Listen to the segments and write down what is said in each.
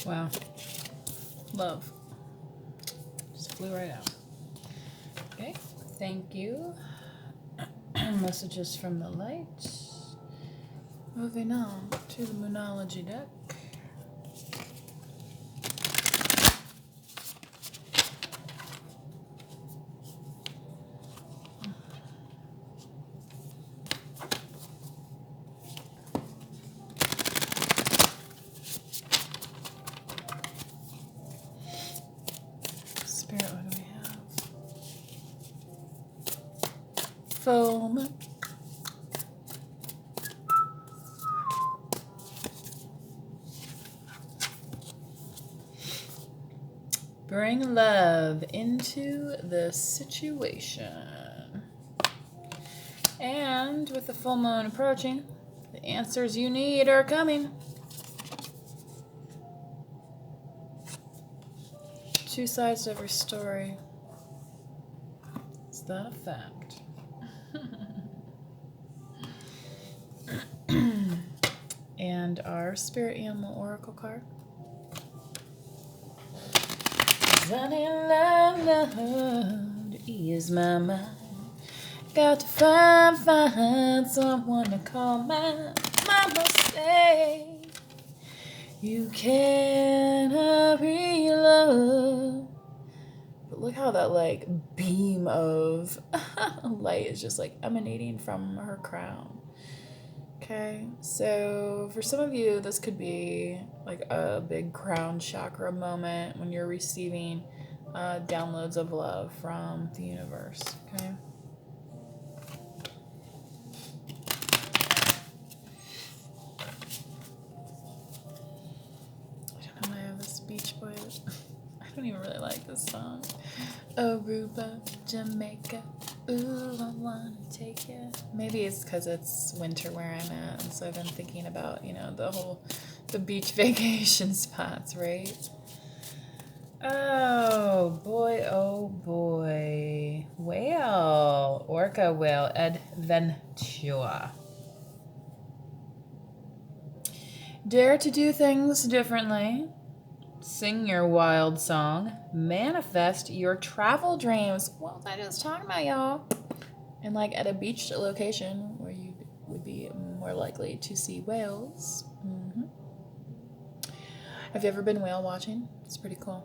Wow. Love. Just flew right out. Okay. Thank you. Messages from the light. Moving on to the Moonology deck. Spirit, what do we have? Foam. Bring love into the situation. And with the full moon approaching, the answers you need are coming. Two sides to every story. Is that a fact? And our spirit animal oracle card. Sunny love to ease my mind. Got to find someone to call mine. Mama say you can't hurry love. But look how that like beam of light is just like emanating from her crown. Okay, so for some of you, this could be like a big crown chakra moment when you're receiving downloads of love from the universe, okay? I don't know why I have this Beach Boys. I don't even really like this song. Aruba, Jamaica. Ooh, I wanna take it. Maybe it's because it's winter where I'm at, and so I've been thinking about, you know, the beach vacation spots, right? Oh boy. Whale, orca whale, adventure. Dare to do things differently. Sing your wild song. Manifest your travel dreams. What was I just talking about, y'all? And like at a beach location where you would be more likely to see whales. Mm-hmm. Have you ever been whale watching? It's pretty cool.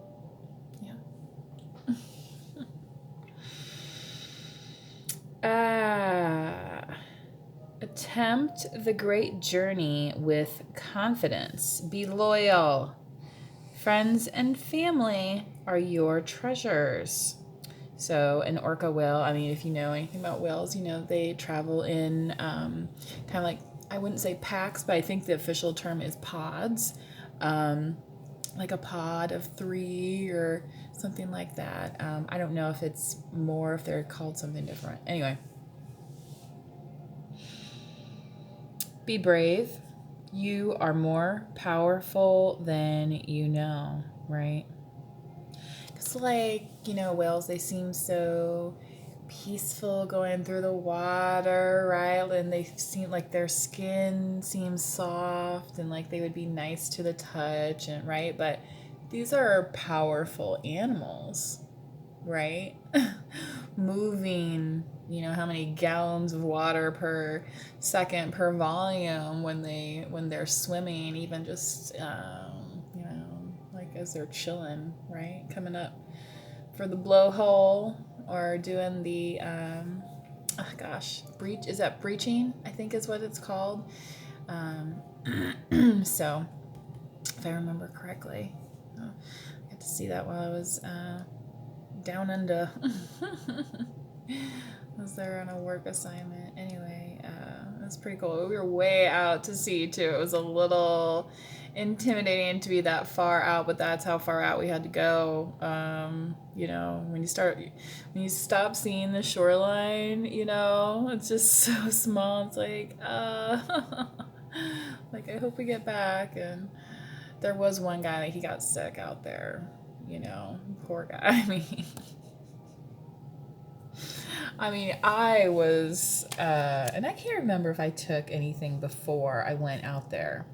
Yeah. Attempt the great journey with confidence. Be loyal. Friends and family are your treasures. So an orca whale, I mean, if you know anything about whales, you know they travel in kind of like, I wouldn't say packs, but I think the official term is pods. Like a pod of 3 or something like that. I don't know if it's more, if they're called something different. Anyway. Be brave. You are more powerful than you know, right? Because like, you know, whales, they seem so peaceful going through the water, right? And they seem like their skin seems soft and like they would be nice to the touch, and right? But these are powerful animals, right? Moving, you know, how many gallons of water per second per volume when they're swimming, even just you know, like as they're chilling, right? Coming up for the blowhole or doing the breach, is that breaching? I think is what it's called. So if I remember correctly, I got to see that while I was down under. I was there on a work assignment. Anyway, it was pretty cool. We were way out to sea too. It was a little intimidating to be that far out, but that's how far out we had to go. You know, when you stop seeing the shoreline, you know, it's just so small. It's like, like I hope we get back. And there was one guy that he got sick out there, you know, poor guy. I mean, I was, and I can't remember if I took anything before I went out there.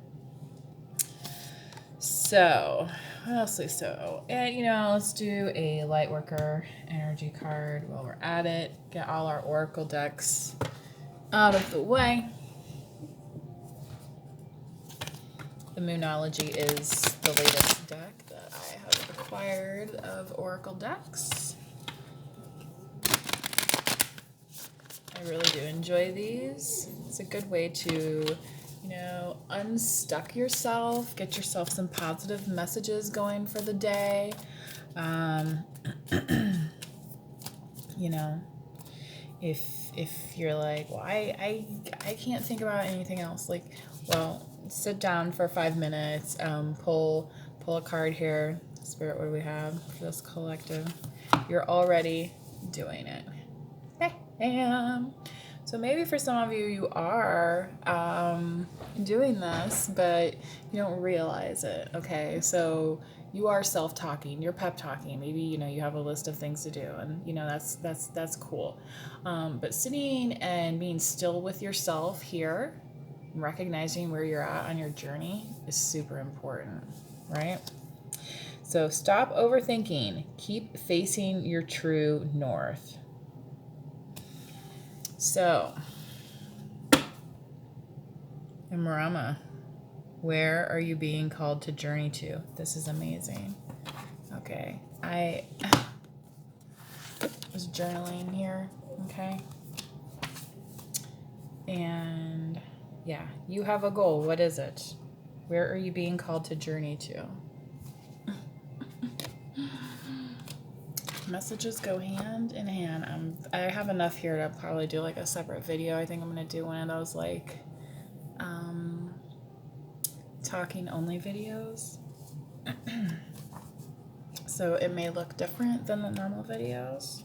So So, mostly so. And, you know, let's do a light worker energy card while we're at it. Get all our oracle decks out of the way. The Moonology is the latest deck that I have acquired of oracle decks. I really do enjoy these. It's a good way to, you know, unstuck yourself, get yourself some positive messages going for the day. You know, if you're like, well, I can't think about anything else, like, well, sit down for 5 minutes, pull a card here. Spirit, what do we have for this collective? You're already doing it. Bam. So maybe for some of you, you are doing this, but you don't realize it, okay? So you are self-talking, you're pep talking. Maybe, you know, you have a list of things to do, and, you know, that's cool. But sitting and being still with yourself here, recognizing where you're at on your journey is super important, right? So stop overthinking. Keep facing your true north. So, Marama, where are you being called to journey to? This is amazing. Okay, I was journaling here, okay? And yeah, you have a goal. What is it? Where are you being called to journey to? Messages go hand in hand. I have enough here to probably do like a separate video. I think I'm going to do one of those like talking only videos. So it may look different than the normal videos.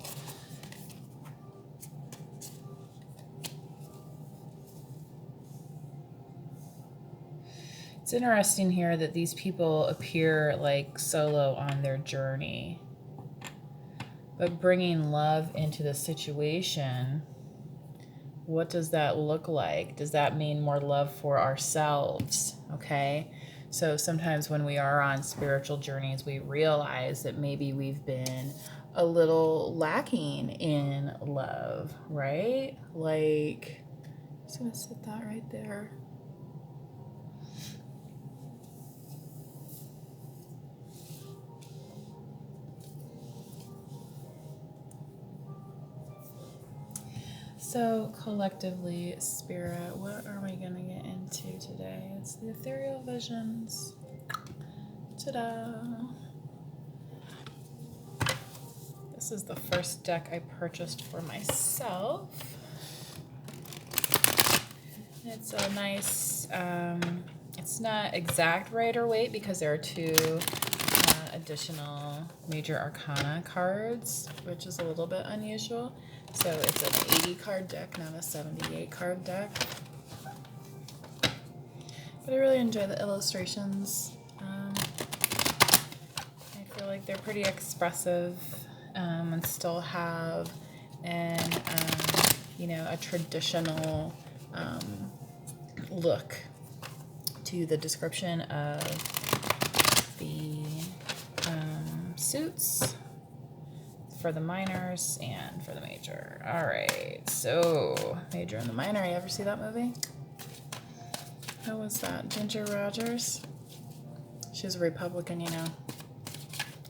It's interesting here that these people appear like solo on their journey. But bringing love into the situation, what does that look like? Does that mean more love for ourselves? Okay? So sometimes when we are on spiritual journeys, we realize that maybe we've been a little lacking in love, right? Like, I'm just going to sit that right there. So collectively, Spirit, what are we going to get into today? It's the ethereal visions. Ta-da! This is the first deck I purchased for myself. It's a nice, it's not exact Rider weight because there are two additional major arcana cards, which is a little bit unusual. So it's an 80 card deck, not a 78 card deck. But I really enjoy the illustrations. I feel like they're pretty expressive and still have you know, a traditional look to the description of the suits for the minors and for the major. All right, so Major and the Minor. You ever see that movie? Who was that? Ginger Rogers? She was a Republican, you know.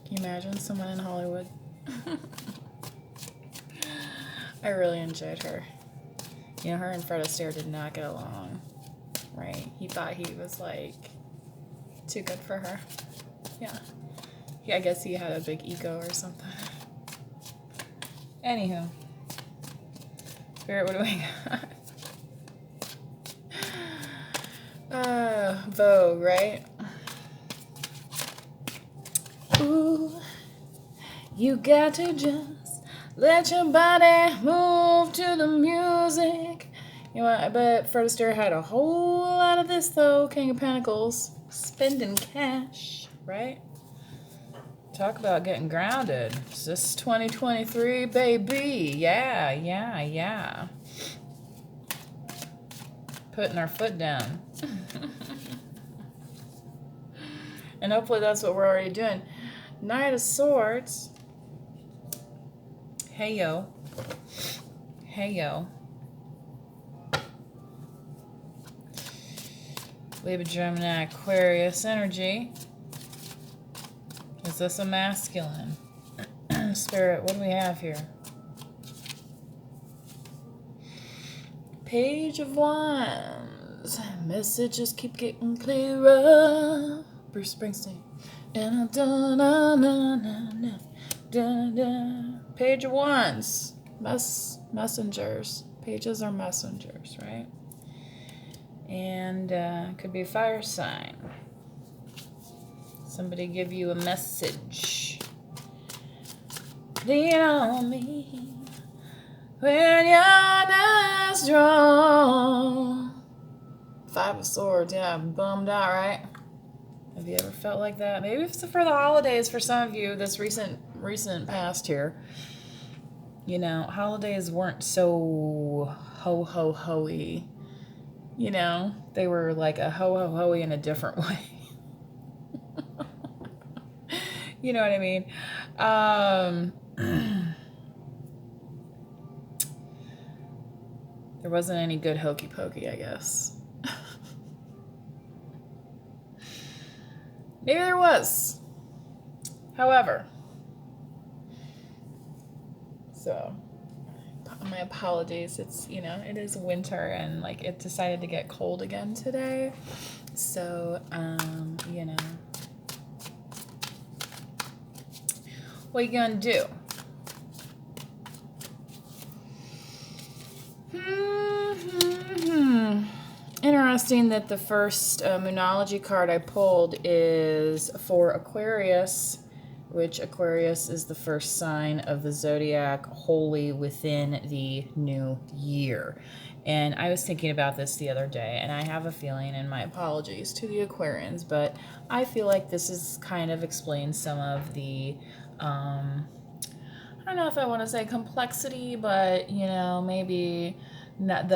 Can you imagine someone in Hollywood? I really enjoyed her. You know, her and Fred Astaire did not get along, right? He thought he was, like, too good for her. Yeah, I guess he had a big ego or something. Anywho. Spirit, what do we got? Vogue, right? Ooh, you got to just let your body move to the music. You know what? I bet Fred Astaire had a whole lot of this, though. King of Pentacles. Spending cash, right? Talk about getting grounded. It's this 2023, baby. Yeah. Putting our foot down. And hopefully that's what we're already doing. Knight of Swords. Hey, yo. Hey, yo. Libra, Gemini, Aquarius energy. Is this a masculine? Spirit, what do we have here? Page of Wands. Messages keep getting clearer. Bruce Springsteen. And Page of Wands. Messengers. Pages are messengers, right? And could be a fire sign. Somebody give you a message. Lean on me when you're not strong. Five of Swords, yeah, bummed out, right? Have you ever felt like that? Maybe it's for the holidays for some of you, this recent past here. You know, holidays weren't so ho-ho-ho-y. You know, they were like a ho-ho-ho-y in a different way. You know what I mean? There wasn't any good hokey pokey, I guess. Maybe there was. However, so my apologies. It's, you know, it is winter and like it decided to get cold again today. So, you know, what you gonna do? Interesting that the first Moonology card I pulled is for Aquarius, which Aquarius is the first sign of the zodiac wholly within the new year. And I was thinking about this the other day, and I have a feeling, and my apologies to the Aquarians, but I feel like this is kind of explains some of the, I don't know if I want to say complexity, but, you know, maybe not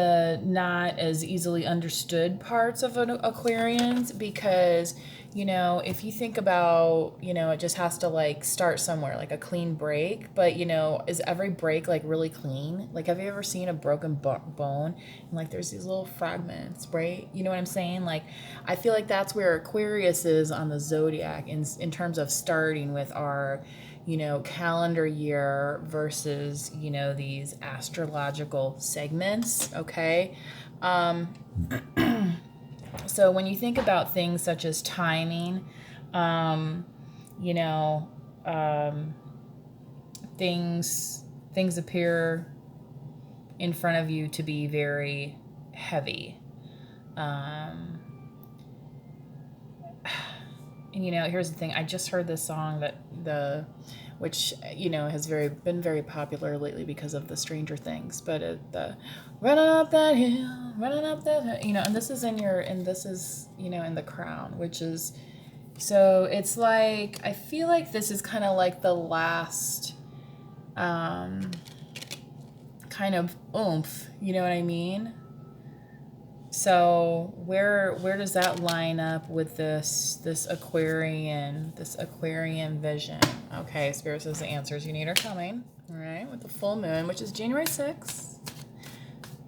as easily understood parts of Aquarians, because, you know, if you think about, you know, it just has to like start somewhere, like a clean break, but, you know, is every break like really clean? Like, have you ever seen a broken bone and like there's these little fragments, right? You know what I'm saying? Like, I feel like that's where Aquarius is on the zodiac in terms of starting with our, you know, calendar year versus, you know, these astrological segments, okay? So when you think about things such as timing, you know, things appear in front of you to be very heavy. And, you know, here's the thing. I just heard this song which, you know, has been very popular lately because of the Stranger Things. But the running up that hill, you know, and this is you know, in The Crown, which is, so it's like, I feel like this is kind of like the last, kind of oomph, you know what I mean? So where does that line up with this Aquarian vision? Okay, Spirit says the answers you need are coming. All right, with the full moon, which is January 6th.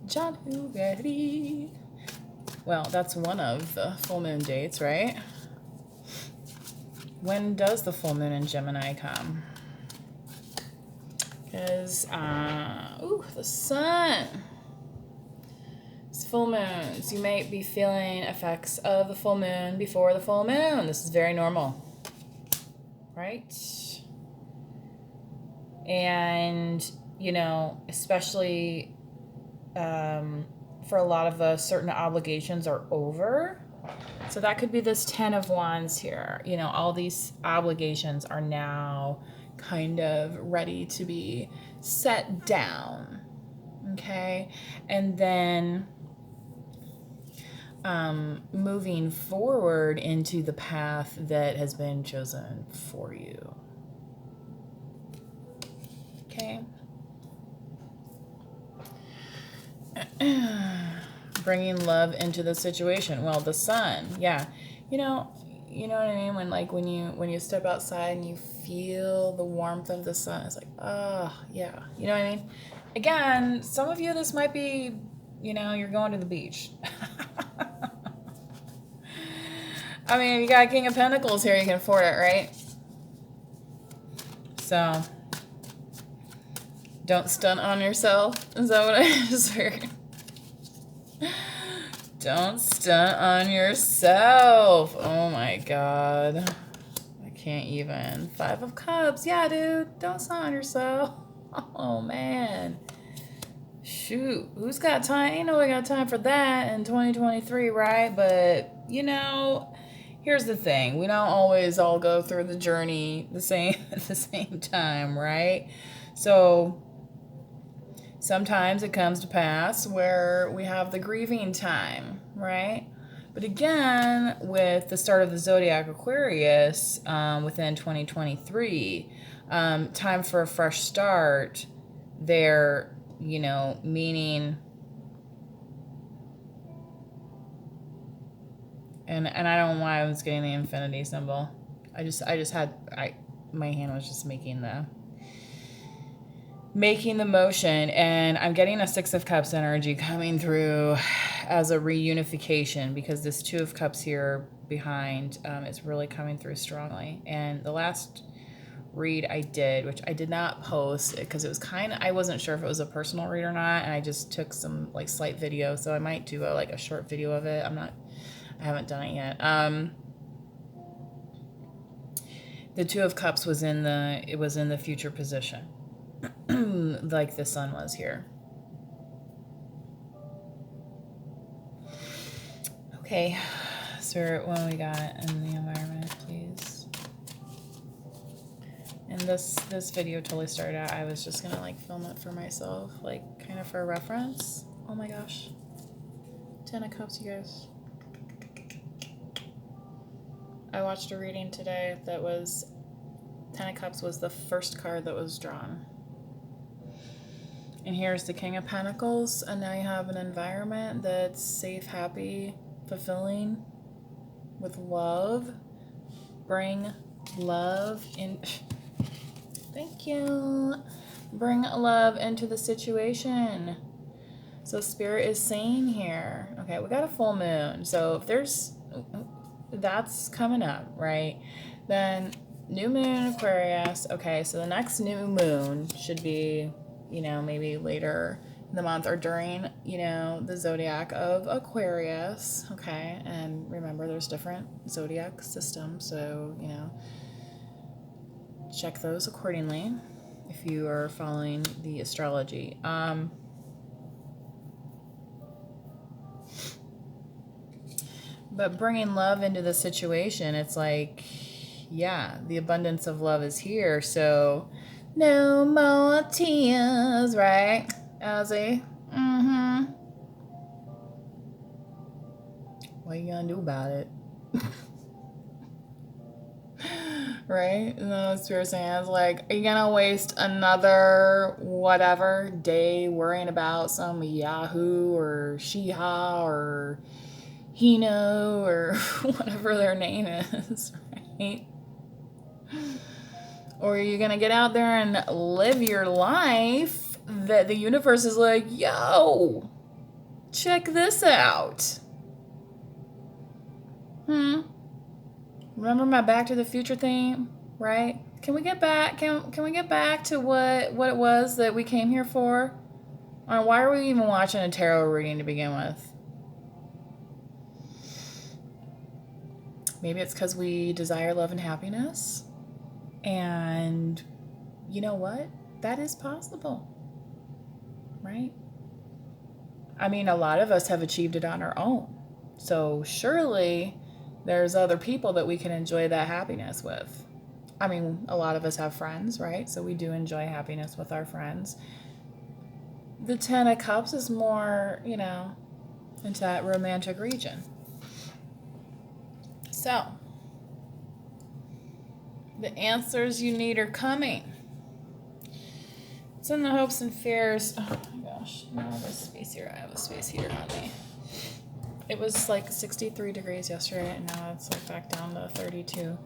John, who ready? Well, that's one of the full moon dates, right? When does the full moon in Gemini come? Because, the sun. Full moons. You may be feeling effects of the full moon before the full moon. This is very normal, right? And, you know, especially for a lot of us, certain obligations are over. So that could be this 10 of Wands here. You know, all these obligations are now kind of ready to be set down. Okay? And then moving forward into the path that has been chosen for you. Okay? Bringing love into the situation. Well, the sun, yeah. You know, you know what I mean? When you step outside and you feel the warmth of the sun, it's like, oh, yeah. You know what I mean? Again, some of you, this might be, you're going to the beach. I mean, you got King of Pentacles here, you can afford it, right? So, don't stunt on yourself. Is that what I just heard? Don't stunt on yourself. Oh my God. I can't even. 5 of Cups. Yeah, dude. Don't stunt on yourself. Oh, man. Shoot. Who's got time? Ain't nobody got time for that in 2023, right? But, here's the thing. We don't always all go through the journey at the same time, right? So sometimes it comes to pass where we have the grieving time, right? But again, with the start of the zodiac Aquarius within 2023, time for a fresh start there, meaning, and I don't know why I was getting the infinity symbol. My hand was just making the motion, and I'm getting a 6 of Cups energy coming through as a reunification, because this 2 of Cups here behind is really coming through strongly. And the last read I did, which I did not post because it was I wasn't sure if it was a personal read or not, and I just took some slight video, so I might do a short video of it. I haven't done it yet. The 2 of Cups was in the future position. Like the sun was here. Okay, Spirit, what we got in the environment, please? And this video totally started out, I was just gonna film it for myself, kind of for a reference. Oh my gosh. 10 of Cups, you guys. I watched a reading today that was 10 of Cups was the first card that was drawn. And here's the King of Pentacles, and now you have an environment that's safe, happy, fulfilling, with love. Bring love in. Thank you. Bring love into the situation. So Spirit is saying here, okay, we got a full moon. So if that's coming up, right? Then new moon, Aquarius. Okay, so the next new moon should be, maybe later in the month or during, the zodiac of Aquarius. Okay, and remember there's different zodiac systems, so, check those accordingly if you are following the astrology. But bringing love into the situation, it's yeah, the abundance of love is here. So no more tears, right, Ozzy? Mm-hmm. What are you gonna do about it? Right? No, Spirit saying, are you gonna waste another whatever day worrying about some Yahoo or Shiha or Hino or whatever their name is, right? Or are you gonna get out there and live your life that the universe is yo, check this out? Remember my Back to the Future theme, right? Can we get back? Can we get back to what it was that we came here for? Or why are we even watching a tarot reading to begin with? Maybe it's because we desire love and happiness. And you know what? That is possible, right? I mean, a lot of us have achieved it on our own. So surely there's other people that we can enjoy that happiness with. I mean, a lot of us have friends, right? So we do enjoy happiness with our friends. The 10 of Cups is more, into that romantic region. So, the answers you need are coming. It's in the hopes and fears. Oh my gosh, I have a space here. I have a space heater on me. It was like 63 degrees yesterday, and now it's like back down to 32,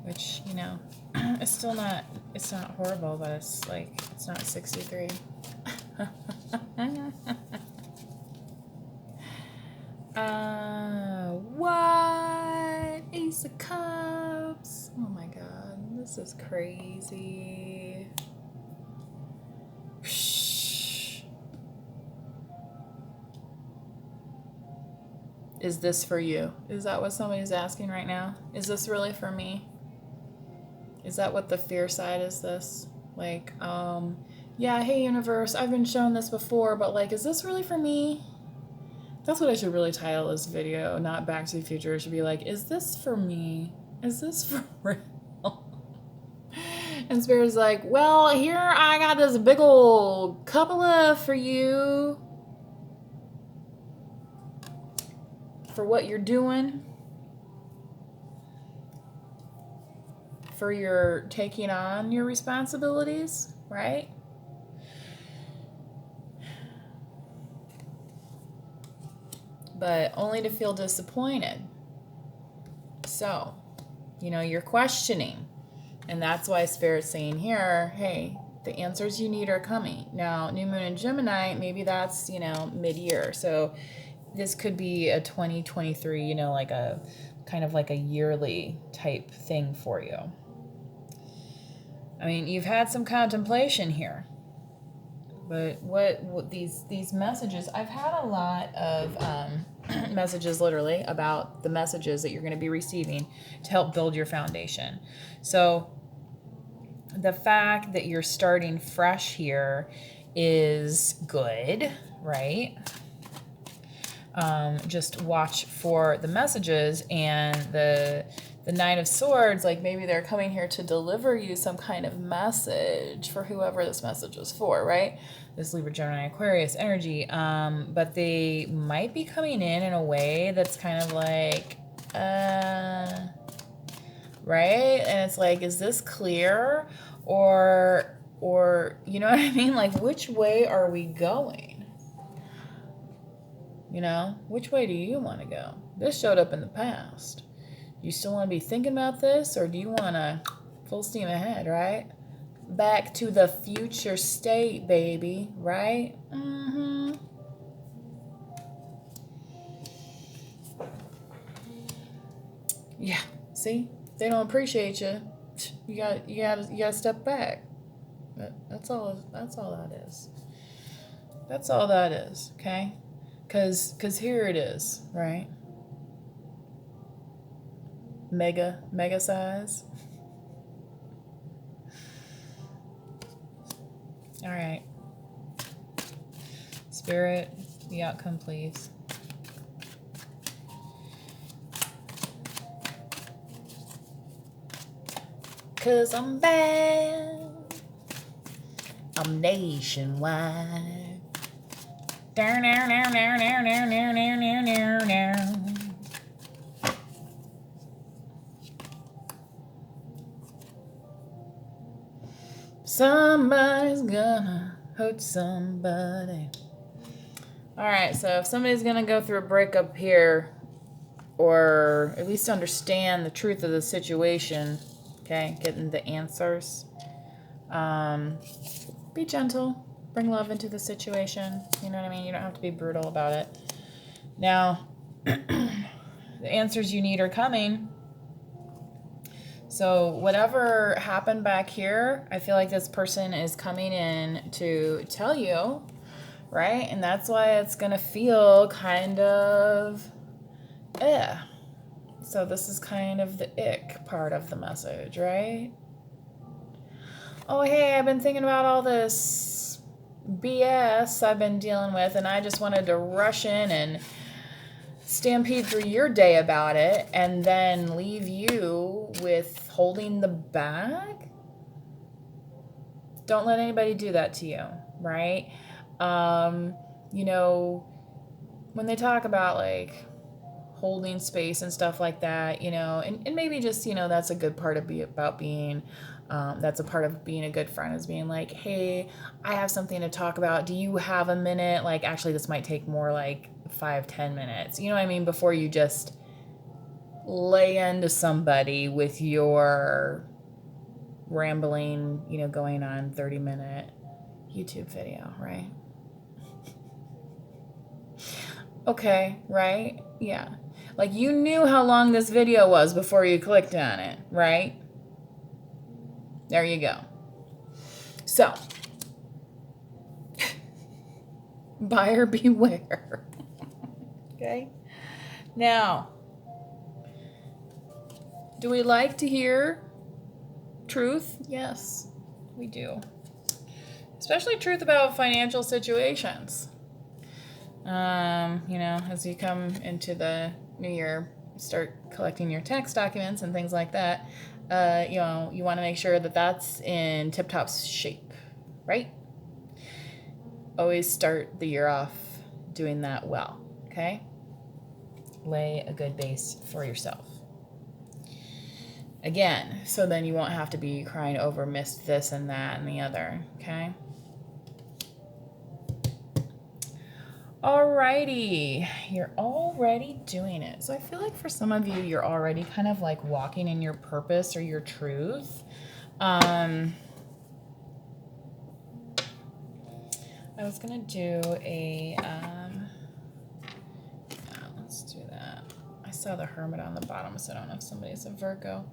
which, you know, it's not horrible, but it's not 63. What? Ace of Cups. Oh my God, this is crazy. Is this for you? Is that what somebody's asking right now? Is this really for me? Is that what the fear side is this? Like, yeah, hey universe, I've been shown this before, but like, is this really for me? That's what I should really title this video, not Back to the Future. It should be like, is this for me? Is this for real? And Spirit's like, well, here I got this big old cup of love for you. For what you're doing. For your taking on your responsibilities, right? But only to feel disappointed. So, you know, you're questioning. And that's why Spirit's saying here, hey, the answers you need are coming. Now, New Moon in Gemini, maybe that's, you know, mid-year. So this could be a 2023, you know, like a kind of like a yearly type thing for you. I mean, you've had some contemplation here. But what these messages, I've had a lot of messages literally about the messages that you're going to be receiving to help build your foundation. So the fact that you're starting fresh here is good, right? Just watch for the messages and the Nine of Swords, like maybe they're coming here to deliver you some kind of message for whoever this message is for, right? This Libra, Gemini, Aquarius energy. But they might be coming in a way that's kind of like, right? And it's like, is this clear? Or, you know what I mean? Like, which way are we going? You know, which way do you want to go? This showed up in the past. You still want to be thinking about this, or do you want to full steam ahead, right? Back to the future state, baby, right? Mm-hmm. Yeah, see? They don't appreciate you. You gotta step back. That's all that is. That's all that is, okay? Cause here it is, right? Mega size. All right. Spirit, the outcome, please. Cause I'm bad. I'm nationwide. Down. Somebody's gonna hurt somebody. All right, so if somebody's gonna go through a breakup here, or at least understand the truth of the situation, okay, getting the answers, be gentle, bring love into the situation. You know what I mean? You don't have to be brutal about it. Now, the answers you need are coming. So whatever happened back here, I feel like this person is coming in to tell you, right? And that's why it's going to feel kind of, So this is kind of the ick part of the message, right? Oh, hey, I've been thinking about all this BS I've been dealing with, and I just wanted to rush in and stampede through your day about it and then leave you with holding the bag. Don't let anybody do that to you, right? You know, when they talk about like holding space and stuff like that, you know, and maybe just, you know, that's a good part of being that's a part of being a good friend, is being like, hey, I have something to talk about. Do you have a minute? Like, actually, this might take more like 5-10 minutes. You know what I mean? Before you just lay into somebody with your rambling, going on 30-minute YouTube video, right? Okay, right? Yeah. Like you knew how long this video was before you clicked on it, right? There you go. So, buyer beware. Okay? Now, do we like to hear truth? Yes, we do. Especially truth about financial situations. As you come into the new year, start collecting your tax documents and things like that, you want to make sure that that's in tip-top shape, right? Always start the year off doing that well, okay? Lay a good base for yourself. Again, so then you won't have to be crying over missed this and that and the other, okay? Alrighty, you're already doing it. So I feel like for some of you, you're already kind of like walking in your purpose or your truth. I was gonna do a, let's do that. I saw the Hermit on the bottom, so I don't know if somebody's a Virgo.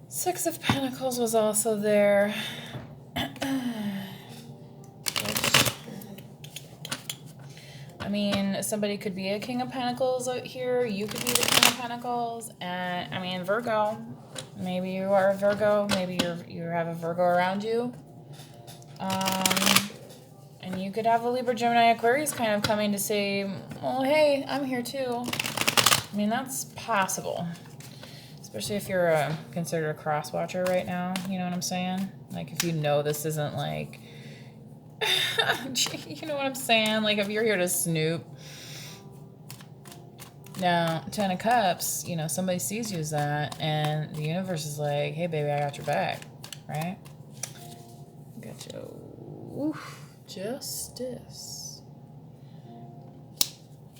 6 of Pentacles was also there. I mean, somebody could be a King of Pentacles out here. You could be the King of Pentacles. And, I mean, Virgo. Maybe you are a Virgo. Maybe you have a Virgo around you. And you could have a Libra, Gemini, Aquarius kind of coming to say, well, hey, I'm here too. I mean, that's possible. Especially if you're considered a cross-watcher right now. You know what I'm saying? Like, if you know this isn't like... you know what I'm saying? Like, if you're here to snoop. Now, 10 of Cups, somebody sees you as that, and the universe is like, hey, baby, I got your back, right? Got you. Oof, Justice.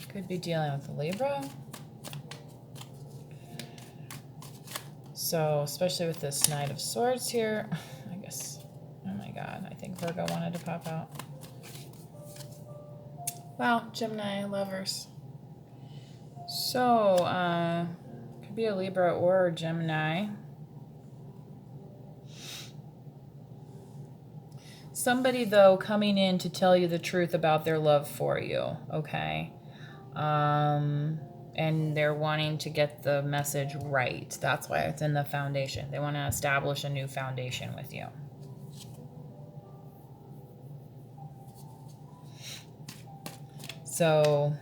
Could be dealing with a Libra. So, especially with this Knight of Swords here, I guess... Oh my God, I think Virgo wanted to pop out. Wow, Gemini lovers. So, could be a Libra or a Gemini. Somebody, though, coming in to tell you the truth about their love for you, okay? And they're wanting to get the message right. That's why it's in the foundation. They want to establish a new foundation with you. So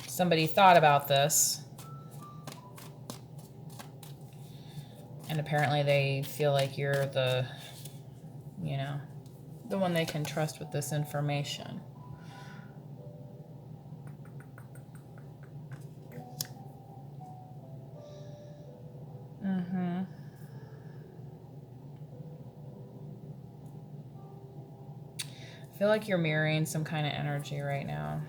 somebody thought about this, and apparently they feel like you're the one they can trust with this information. I feel like you're mirroring some kind of energy right now.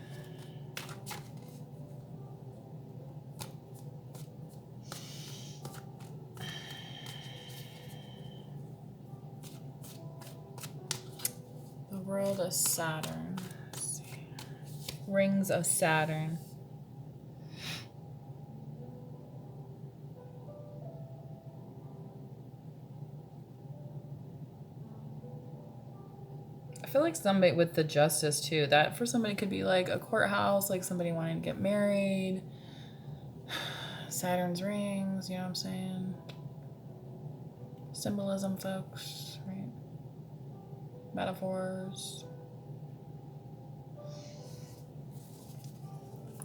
The world of Saturn. Let's see. Rings of Saturn. I feel like somebody with the Justice too, that for somebody could be like a courthouse, like somebody wanting to get married. Saturn's rings, you know what I'm saying? Symbolism, folks, right? Metaphors.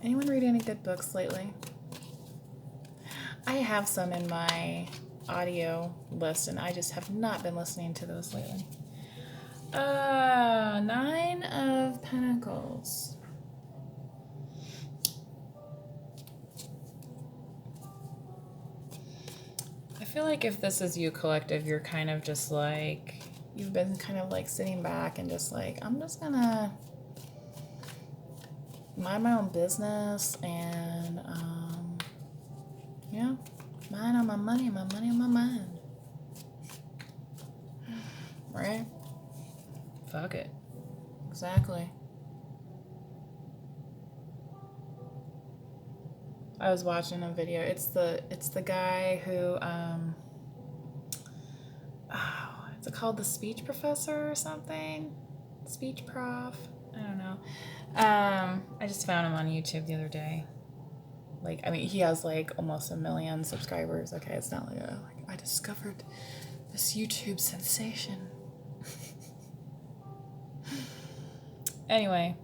Anyone read any good books lately? I have some in my audio list, and I just have not been listening to those lately. 9 of Pentacles. I feel like if this is you, collective, you're kind of just like, you've been kind of like sitting back and just like, I'm just gonna mind my own business and, you know, mind on my money on my mind. Right? Fuck it. Exactly. I was watching a video. It's the guy who, is it called the speech professor or something? Speech prof? I don't know. I just found him on YouTube the other day. Like, I mean, he has like almost 1 million subscribers. Okay, it's not like I discovered this YouTube sensation. Anyway,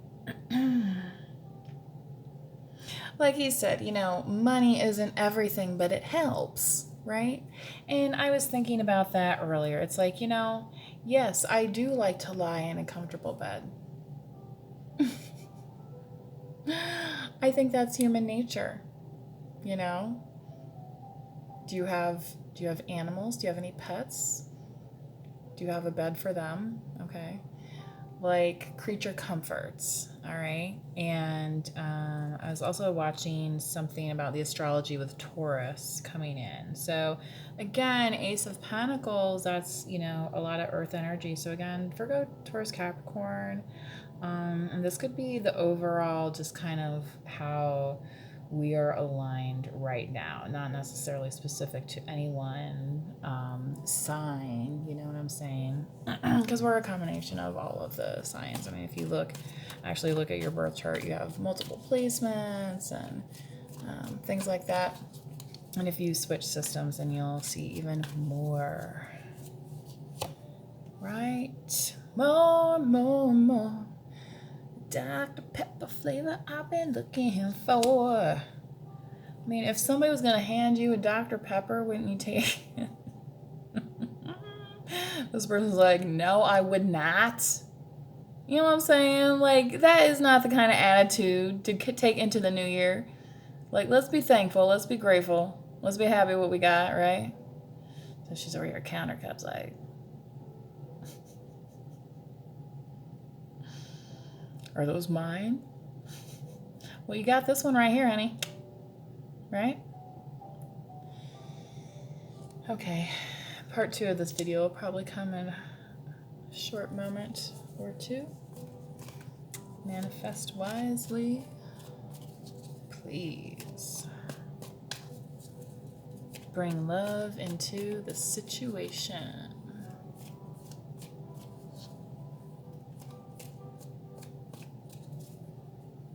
like he said, you know, money isn't everything, but it helps, right? And I was thinking about that earlier. It's like, you know, yes, I do like to lie in a comfortable bed. I think that's human nature, you know? Do you have animals? Do you have any pets? Do you have a bed for them? Okay. Like creature comforts, all right? And I was also watching something about the astrology with Taurus coming in. So again, Ace of Pentacles, that's, you know, a lot of earth energy. So again, Virgo, Taurus, Capricorn. And this could be the overall just kind of how we are aligned right now, not necessarily specific to any one sign, you know what I'm saying? Because we're a combination of all of the signs. I mean, if you actually look at your birth chart, you have multiple placements and things like that. And if you switch systems, then you'll see even more. Right? More. Dr. Pepper flavor I've been looking for. I mean, if somebody was going to hand you a Dr. Pepper, wouldn't you take it? This person's like, no, I would not. You know what I'm saying? Like, that is not the kind of attitude to take into the new year. Like, let's be thankful. Let's be grateful. Let's be happy with what we got, right? So she's over here counter cups like, are those mine? Well, you got this one right here, honey. Right? Okay. Part 2 of this video will probably come in a short moment or two. Manifest wisely. Please. Bring love into the situation.